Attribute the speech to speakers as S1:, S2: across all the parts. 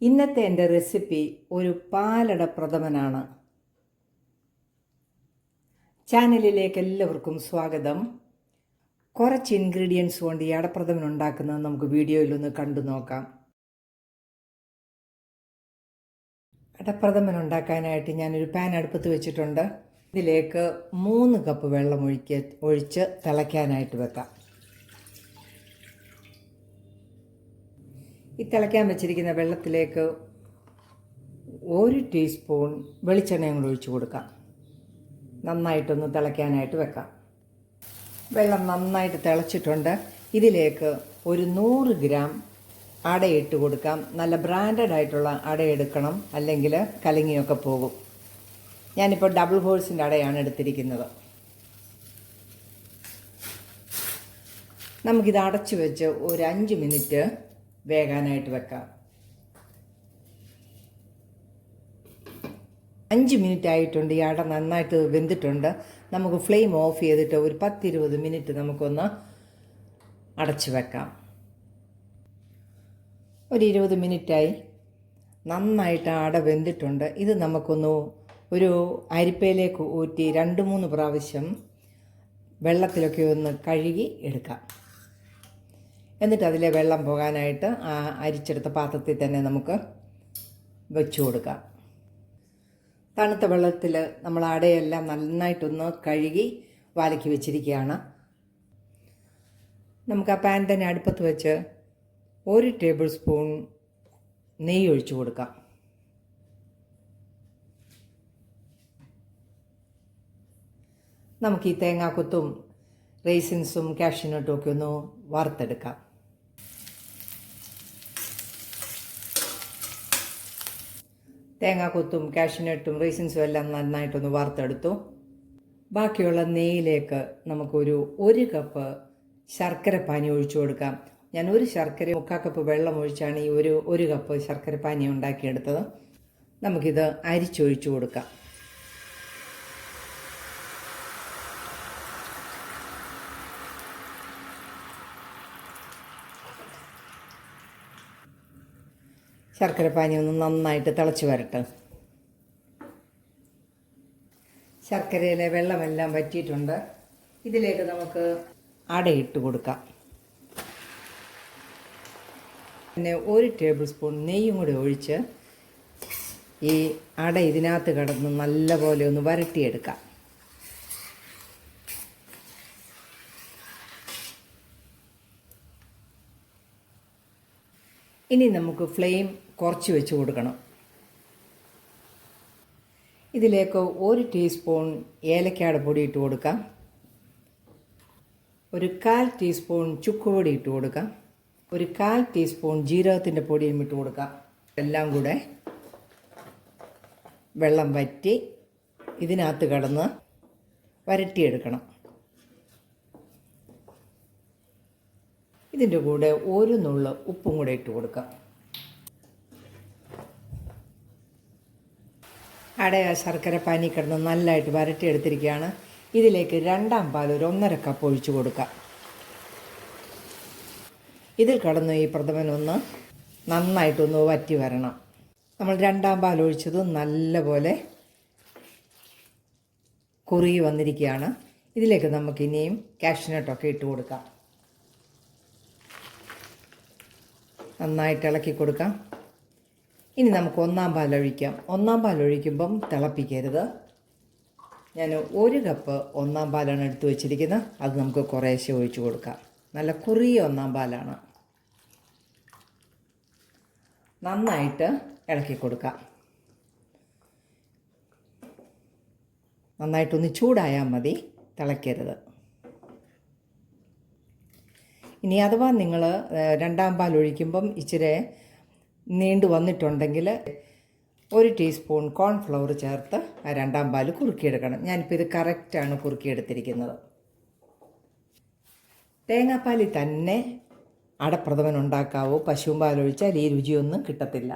S1: ഇന്നത്തെ എൻ്റെ റെസിപ്പി ഒരു പാലട പ്രഥമനാണ്. ചാനലിലേക്ക് എല്ലാവർക്കും സ്വാഗതം. കുറച്ച് ഇൻഗ്രീഡിയൻസ് കൊണ്ട് ഈ അടപ്രഥമൻ ഉണ്ടാക്കുന്നത് നമുക്ക് വീഡിയോയിലൊന്ന് കണ്ടു നോക്കാം. അടപ്രഥമൻ ഉണ്ടാക്കാനായിട്ട് ഞാനൊരു പാൻ അടുപ്പത്ത് വെച്ചിട്ടുണ്ട്. ഇതിലേക്ക് 3 കപ്പ് വെള്ളം ഒഴിച്ച് തിളയ്ക്കാനായിട്ട് വെക്കാം. ഈ തിളയ്ക്കാൻ വെച്ചിരിക്കുന്ന വെള്ളത്തിലേക്ക് 1 ടീസ്പൂൺ വെളിച്ചെണ്ണയും കൂടി ഒഴിച്ച് കൊടുക്കാം. നന്നായിട്ടൊന്ന് തിളയ്ക്കാനായിട്ട് വെക്കാം. വെള്ളം നന്നായിട്ട് തിളച്ചിട്ടുണ്ട്. ഇതിലേക്ക് ഒരു 100 ഗ്രാം അടയിട്ട് കൊടുക്കാം. നല്ല ബ്രാൻഡഡ് ആയിട്ടുള്ള അട എടുക്കണം, അല്ലെങ്കിൽ കലങ്ങിയൊക്കെ പോകും. ഞാനിപ്പോൾ ഡബിൾ ഹോൾസിൻ്റെ അടയാണ് എടുത്തിരിക്കുന്നത്. നമുക്കിത് അടച്ചു വെച്ച് ഒരു 5 മിനിറ്റ് വേകാനായിട്ട് വെക്കാം. 5 മിനിറ്റ് ആയിട്ടുണ്ട്. ഈ അട നന്നായിട്ട് വെന്തിട്ടുണ്ട്. നമുക്ക് ഫ്ലെയിം ഓഫ് ചെയ്തിട്ട് ഒരു 10-20 മിനിറ്റ് നമുക്കൊന്ന് അടച്ചു വെക്കാം. ഒരു 20 മിനിറ്റായി. നന്നായിട്ട് അട വെന്തിട്ടുണ്ട്. ഇത് നമുക്കൊന്ന് ഒരു അരിപ്പയിലേക്ക് ഊറ്റി 2-3 പ്രാവശ്യം വെള്ളത്തിലൊക്കെ ഒന്ന് കഴുകി എടുക്കാം. എന്നിട്ട് അതിലെ വെള്ളം പോകാനായിട്ട് ആ അരിച്ചെടുത്ത പാത്രത്തിൽ തന്നെ നമുക്ക് വെച്ചു കൊടുക്കാം. തണുത്ത വെള്ളത്തിൽ നമ്മൾ അടയെല്ലാം നന്നായിട്ടൊന്ന് കഴുകി വാലക്കി വെച്ചിരിക്കുകയാണ്. നമുക്ക് ആ പാൻ തന്നെ അടുപ്പത്ത് വെച്ച് 1 ടേബിൾ സ്പൂൺ നെയ്യ് ഒഴിച്ചു കൊടുക്കാം. നമുക്ക് ഈ തേങ്ങാക്കൊത്തും റേസിൻസും കാഷ്യൂനട്ടും ഒക്കെ ഒന്ന് വറുത്തെടുക്കാം. തേങ്ങാക്കൊത്തും കാഷ്യൂനട്ടും റേസിൻസും എല്ലാം നന്നായിട്ടൊന്ന് വറുത്തെടുത്തു. ബാക്കിയുള്ള നെയ്യിലേക്ക് നമുക്കൊരു 1 കപ്പ് ശർക്കര പാനി ഒഴിച്ചു കൊടുക്കാം. ഞാൻ ഒരു ശർക്കര 3/4 കപ്പ് വെള്ളം ഒഴിച്ചാണ് ഈ ഒരു കപ്പ് ശർക്കര പാനി ഉണ്ടാക്കിയെടുത്തത്. നമുക്കിത് അരിച്ചൊഴിച്ചു കൊടുക്കാം. ശർക്കരപ്പാനി ഒന്ന് നന്നായിട്ട് തിളച്ച് വരട്ടെ. ശർക്കരയിലെ വെള്ളമെല്ലാം വറ്റിയിട്ടുണ്ട്. ഇതിലേക്ക് നമുക്ക് അടയിട്ട് കൊടുക്കാം. പിന്നെ 1 ടേബിൾ സ്പൂൺ നെയ്യും കൂടി ഒഴിച്ച് ഈ അട ഇതിനകത്ത് കിടന്ന് നല്ലപോലെ ഒന്ന് വരട്ടിയെടുക്കാം. ഇനി നമുക്ക് ഫ്ലെയിം കുറച്ച് വെച്ച് കൊടുക്കണം. ഇതിലേക്ക് 1 ടീസ്പൂൺ ഏലക്കയുടെ പൊടി ഇട്ട് കൊടുക്കാം. ഒരു 1/4 ടീസ്പൂൺ ചുക്കുപൊടി ഇട്ട് കൊടുക്കാം. ഒരു 1/4 ടീസ്പൂൺ ജീരകത്തിൻ്റെ പൊടിയും ഇട്ട് കൊടുക്കാം. എല്ലാം കൂടെ വെള്ളം വറ്റി ഇതിനകത്ത് കിടന്ന് വരട്ടിയെടുക്കണം. ഇതിൻ്റെ കൂടെ 1 നുള്ള് ഉപ്പും കൂടെ ഇട്ട് കൊടുക്കാം. അട ശർക്കര പാനി കിടന്ന് നല്ലതായിട്ട് വരട്ടിയെടുത്തിരിക്കുകയാണ്. ഇതിലേക്ക് 2ാം പാൽ ഒരു 1.5 കപ്പ് ഒഴിച്ചു കൊടുക്കാം. ഇതിൽ കിടന്ന് ഈ പ്രഥമനൊന്ന് നന്നായിട്ടൊന്ന് വറ്റി വരണം. നമ്മൾ 2ാം പാൽ ഒഴിച്ചത് നല്ലപോലെ കുറുകി വന്നിരിക്കുകയാണ്. ഇതിലേക്ക് നമുക്കിനിയും കാഷ്യൂനട്ടൊക്കെ ഇട്ട് കൊടുക്കാം. നന്നായിട്ട് ഇളക്കി കൊടുക്കാം. ഇനി നമുക്ക് 1ാം പാൽ ഒഴിക്കാം. 1ാം പാൽ ഒഴിക്കുമ്പം തിളപ്പിക്കരുത്. ഞാൻ 1 കപ്പ് 1ാം പാലാണ് എടുത്ത് വെച്ചിരിക്കുന്നത്. അത് നമുക്ക് കുറേശ്ശെ ഒഴിച്ചു കൊടുക്കാം. നല്ല കുറിയ 1ാം പാലാണ്. നന്നായിട്ട് ഇളക്കി കൊടുക്കാം. നന്നായിട്ടൊന്ന് ചൂടായാൽ മതി, തിളയ്ക്കരുത്. ഇനി അഥവാ നിങ്ങൾ 2ാം പാൽ ഒഴിക്കുമ്പം ഇച്ചിരി നീണ്ടു വന്നിട്ടുണ്ടെങ്കിൽ 1 ടീസ്പൂൺ കോൺഫ്ലവർ ചേർത്ത് ആ 2ാം പാൽ കുറുക്കിയെടുക്കണം. ഞാനിപ്പോൾ ഇത് കറക്റ്റാണ് കുറുക്കിയെടുത്തിരിക്കുന്നത്. തേങ്ങാപ്പാലിൽ തന്നെ അടപ്രഥമൻ ഉണ്ടാക്കാവൂ. പശുവും പാലൊഴിച്ചാൽ ഈ രുചിയൊന്നും കിട്ടത്തില്ല.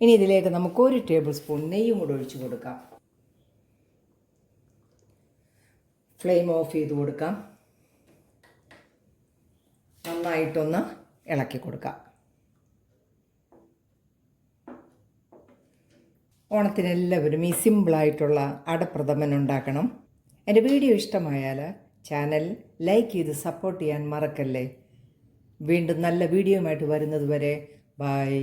S1: ഇനി ഇതിലേക്ക് നമുക്ക് 1 ടേബിൾ സ്പൂൺ നെയ്യും കൂടെ ഒഴിച്ച് കൊടുക്കാം. ഫ്ലെയിം ഓഫ് ചെയ്ത് കൊടുക്കാം. നന്നായിട്ടൊന്ന് ഇളക്കി കൊടുക്കാം. ഓണത്തിന് എല്ലാവരും ഈ സിമ്പിളായിട്ടുള്ള അടപ്രഥമൻ ഉണ്ടാക്കണം. എൻ്റെ വീഡിയോ ഇഷ്ടമായാൽ ചാനൽ ലൈക്ക് ചെയ്ത് സപ്പോർട്ട് ചെയ്യാൻ മറക്കല്ലേ. വീണ്ടും നല്ല വീഡിയോയുമായിട്ട് വരുന്നത് വരെ ബൈ.